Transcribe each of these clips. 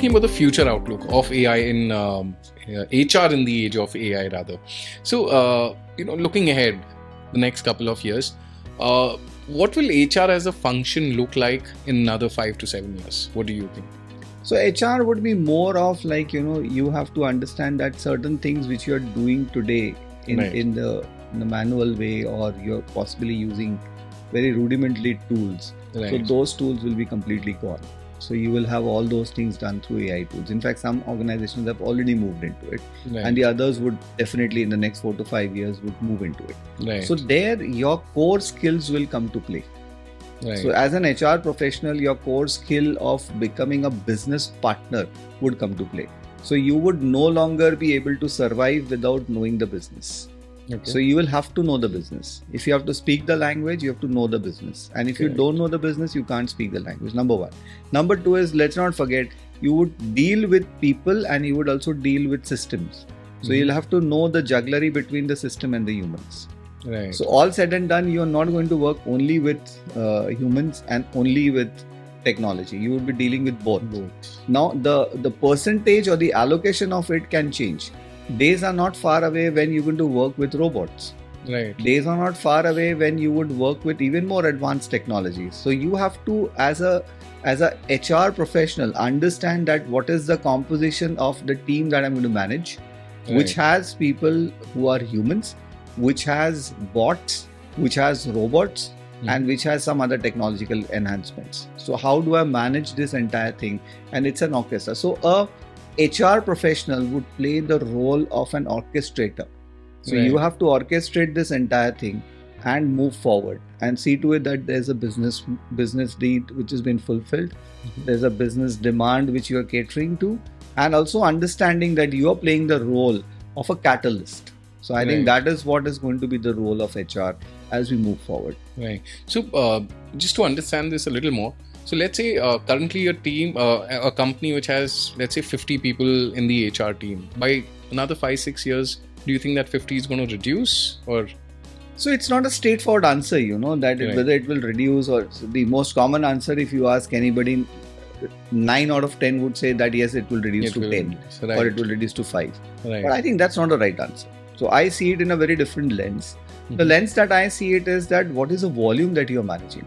talking about the future outlook of AI in HR in the age of AI rather. So, looking ahead the next couple of years, what will HR as a function look like in another 5 to 7 years? What do you think? So HR would be more of like, you have to understand that certain things which you're doing today in the manual way, or you're possibly using very rudimentary tools. Right. So those tools will be completely gone. So you will have all those things done through AI tools. In fact, some organizations have already moved into it, and the others would definitely in the next 4 to 5 years would move into it. Right. So there your core skills will come to play. Right. So as an HR professional, your core skill of becoming a business partner would come to play. So you would no longer be able to survive without knowing the business. Okay. So you will have to know the business. If you have to speak the language, you have to know the business. And if you don't know the business, you can't speak the language. Number one. Number two is, let's not forget, you would deal with people and you would also deal with systems. So you'll have to know the jugglery between the system and the humans. Right. So all said and done, you're not going to work only with humans and only with technology. You would be dealing with both. Now, the percentage or the allocation of it can change. Days are not far away when you're going to work with robots. Right. Days are not far away when you would work with even more advanced technologies. So you have to, as a HR professional, understand that what is the composition of the team that I'm going to manage, which has people who are humans, which has bots, which has robots, and which has some other technological enhancements. So how do I manage this entire thing? And it's an orchestra. So a HR professional would play the role of an orchestrator. So you have to orchestrate this entire thing and move forward and see to it that there's a business need which has been fulfilled. There's a business demand which you are catering to, and also understanding that you are playing the role of a catalyst. So I think that is what is going to be the role of HR as we move forward. Right. So just to understand this a little more, so let's say currently a team, a company which has, let's say 50 people in the HR team. By another 5-6 years, do you think that 50 is going to reduce, or? So it's not a straightforward answer, that whether it will reduce, or the most common answer if you ask anybody, 9 out of 10 would say that yes, it will reduce to 10 or it will reduce to 5. But I think that's not the right answer. So I see it in a very different lens. The lens that I see it is that what is the volume that you're managing?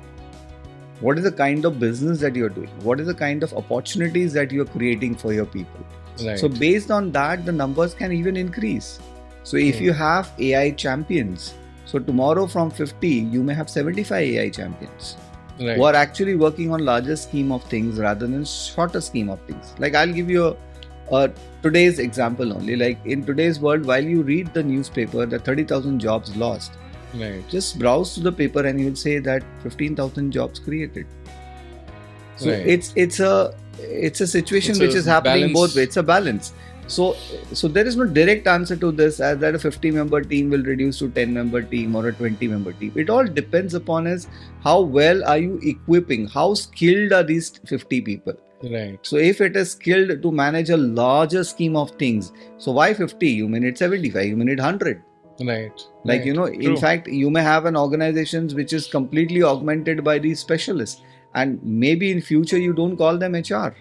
What is the kind of business that you're doing? What is the kind of opportunities that you're creating for your people? Right. So based on that, the numbers can even increase. So if you have AI champions, so tomorrow from 50, you may have 75 AI champions who are actually working on larger scheme of things rather than shorter scheme of things. Like I'll give you today's example only. Like in today's world, while you read the newspaper that 30,000 jobs lost, just browse to the paper and you'll say that 15,000 jobs created. So it's a situation which is happening both ways. It's a balance. So there is no direct answer to this, as that a 50-member team will reduce to 10-member team or a 20-member team. It all depends upon is how well are you equipping, how skilled are these 50 people. Right. So if it is skilled to manage a larger scheme of things, so why 50? You may need 75, you may need 100. Right. Like, in fact, you may have an organization which is completely augmented by these specialists, and maybe in future you don't call them HR.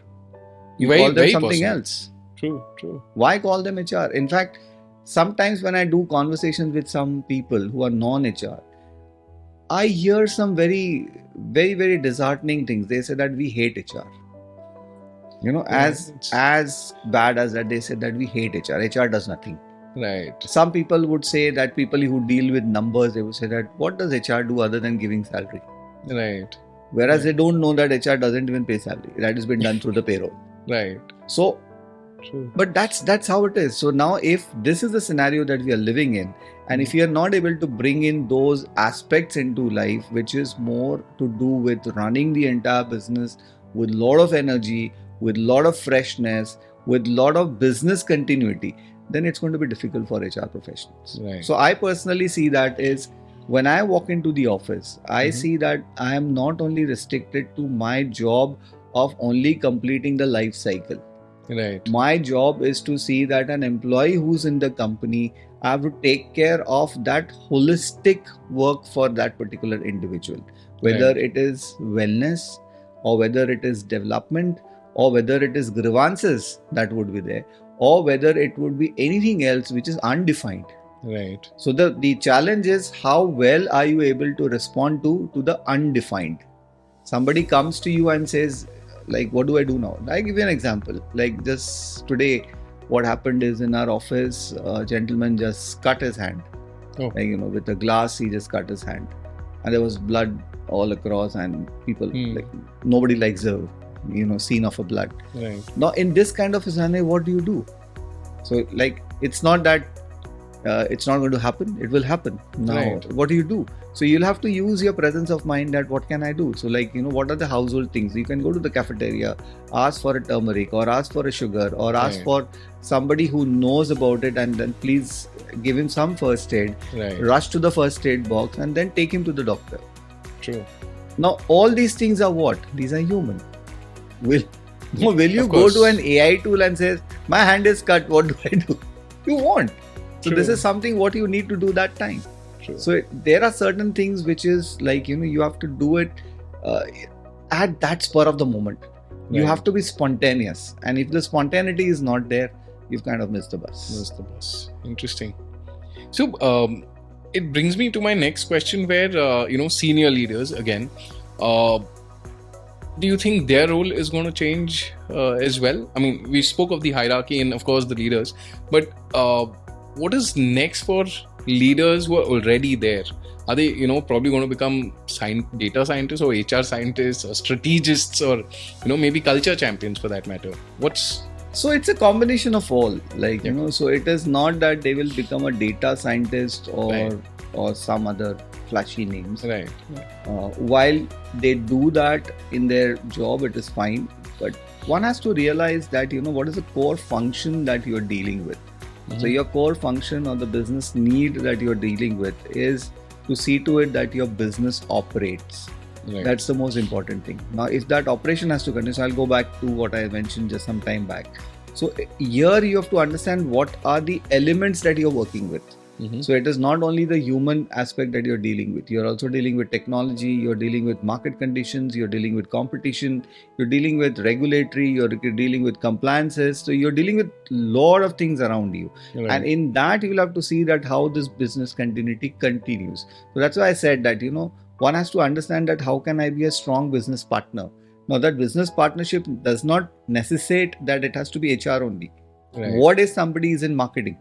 You call them something else. True. Why call them HR? In fact, sometimes when I do conversations with some people who are non-HR, I hear some very, very, very disheartening things. They say that we hate HR. As bad as that, they say that we hate HR. HR does nothing. Right. Some people would say that people who deal with numbers, they would say that what does HR do other than giving salary? Right. Whereas they don't know that HR doesn't even pay salary. That has been done through the payroll. Right. So, but that's how it is. So now if this is the scenario that we are living in, and if you are not able to bring in those aspects into life, which is more to do with running the entire business with a lot of energy, with a lot of freshness, with a lot of business continuity, then it's going to be difficult for HR professionals. Right. So I personally see that is when I walk into the office, I see that I am not only restricted to my job of only completing the life cycle. Right. My job is to see that an employee who's in the company, I have to take care of that holistic work for that particular individual, whether it is wellness or whether it is development or whether it is grievances that would be there, or whether it would be anything else which is undefined. Right. So the challenge is how well are you able to respond to the undefined. Somebody comes to you and says, like, what do I do now? I give you an example. Like just today, what happened is in our office, a gentleman just cut his hand. Oh. Like, with a glass, he just cut his hand. And there was blood all across, and people, like, nobody likes a, scene of a blood. Right. Now, in this kind of a scenario, what do you do? So, like, it's not that it's not going to happen. It will happen. Now, Right. what do you do? So you'll have to use your presence of mind that what can I do? So like, what are the household things? You can go to the cafeteria, ask for a turmeric or ask for a sugar or ask Right. for somebody who knows about it, and then please give him some first aid, Right. rush to the first aid box and then take him to the doctor. True. Now, all these things are what? These are human. Will you Of go course. to an AI tool and say, my hand is cut, what do I do? You won't. So True. this is something what you need to do that time. True. So there are certain things which is like, you have to do it at that spur of the moment. You Right. have to be spontaneous. And if the spontaneity is not there, you've kind of missed the bus. That's the bus. Interesting. So it brings me to my next question where, senior leaders again, do you think their role is going to change as well? I mean, we spoke of the hierarchy and of course the leaders, but what is next for leaders who are already there? Are they, probably going to become data scientists or HR scientists or strategists or, maybe culture champions for that matter? So it's a combination of all, like, Yeah. so it is not that they will become a data scientist or Right. or some other flashy names. Right. While they do that in their job, it is fine. But one has to realize that, what is the core function that you're dealing with. So your core function or the business need that you're dealing with is to see to it that your business operates. Right. That's the most important thing. Now, if that operation has to continue, so I'll go back to what I mentioned just some time back. So here you have to understand what are the elements that you're working with. So it is not only the human aspect that you're dealing with. You're also dealing with technology, you're dealing with market conditions, you're dealing with competition, you're dealing with regulatory, you're dealing with compliances. So you're dealing with a lot of things around you. Right. And in that, you'll have to see that how this business continuity continues. So that's why I said that, one has to understand that how can I be a strong business partner. Now, that business partnership does not necessitate that it has to be HR only. Right. What if somebody is in marketing?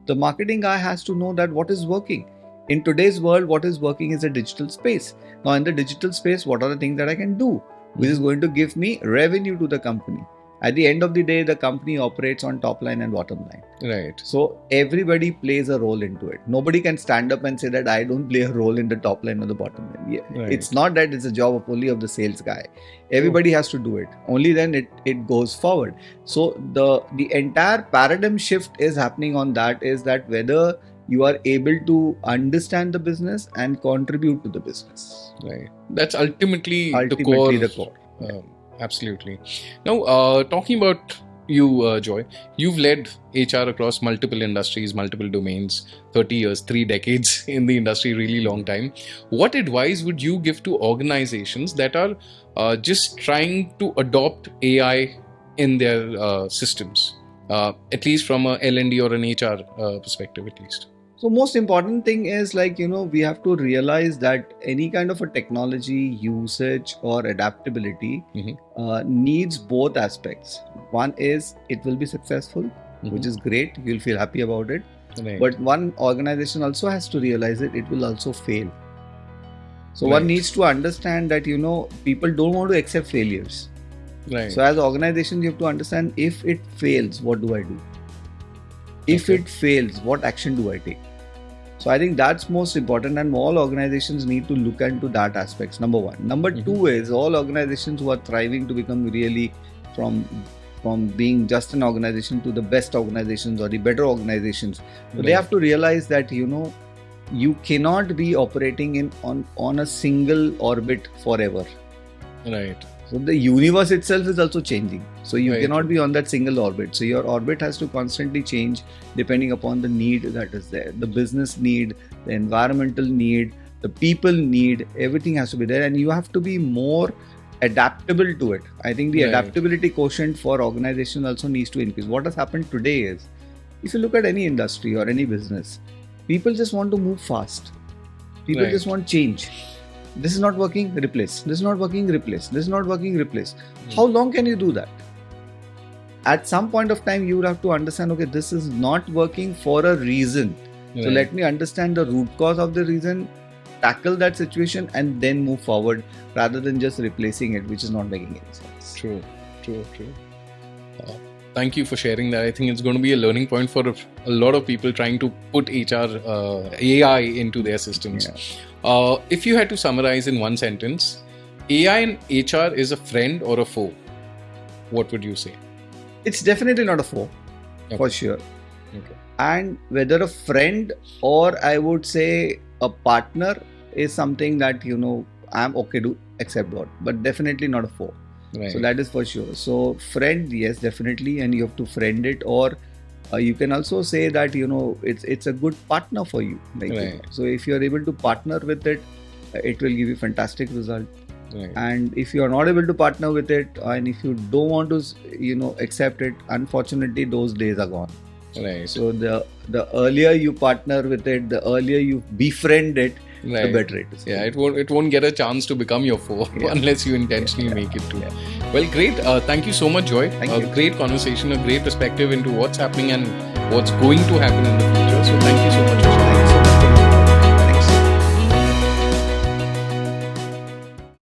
The marketing guy has to know that what is working. In today's world, what is working is a digital space. Now, in the digital space, what are the things that I can do, which is going to give me revenue to the company? At the end of the day, the company operates on top line and bottom line. Right. So everybody plays a role into it. Nobody can stand up and say that I don't play a role in the top line or the bottom line. Yeah. Right. It's not that it's a job only of the sales guy. Everybody has to do it. Only then it goes forward. So the entire paradigm shift is happening on that, is that whether you are able to understand the business and contribute to the business. Right. That's ultimately The core. Absolutely. Now, talking about you, Joy, you've led HR across multiple industries, multiple domains, 30 years, 3 decades in the industry, really long time. What advice would you give to organizations that are just trying to adopt AI in their systems, at least from a L&D or an HR perspective, at least? So most important thing is we have to realize that any kind of a technology usage or adaptability needs both aspects. One is it will be successful, which is great. You'll feel happy about it. Right. But one organization also has to realize it will also fail. So Right. one needs to understand that, people don't want to accept failures. Right. So as organizations, you have to understand if it fails, what do I do? If it fails, what action do I take? So I think that's most important, and all organizations need to look into that aspects. Number one. Number two is all organizations who are thriving to become really from being just an organization to the best organizations or the better organizations. So they have to realize that you cannot be operating on a single orbit forever. Right. So the universe itself is also changing. So you Right. cannot be on that single orbit. So your orbit has to constantly change depending upon the need that is there. The business need, the environmental need, the people need, everything has to be there. And you have to be more adaptable to it. I think the Right. adaptability quotient for organization also needs to increase. What has happened today is, if you look at any industry or any business, people just want to move fast. People Right. just want change. This is not working, replace. This is not working, replace. This is not working, replace. How long can you do that? At some point of time, you would have to understand, okay, this is not working for a reason. So Right. let me understand the root cause of the reason, tackle that situation, and then move forward rather than just replacing it, which is not making any sense. True. Thank you for sharing that. I think it's going to be a learning point for a lot of people trying to put HR AI into their systems. Yeah. If you had to summarize in one sentence, AI and HR is a friend or a foe, what would you say? It's definitely not a foe, for sure. Okay. And whether a friend or I would say a partner is something that, I'm okay to accept what, but definitely not a foe. Right. So that is for sure. So friend, yes, definitely, and you have to friend it, or you can also say that it's a good partner for you. Right. So if you are able to partner with it, it will give you fantastic result. Right. And if you are not able to partner with it, and if you don't want to accept it, unfortunately those days are gone. Right. So the earlier you partner with it, the earlier you befriend it, the better it is. Yeah, it won't get a chance to become your foe unless you intentionally make it to. Well, great. Thank you so much, Joy. Thank you. Great conversation, a great perspective into what's happening and what's going to happen in the future. So thank you so much.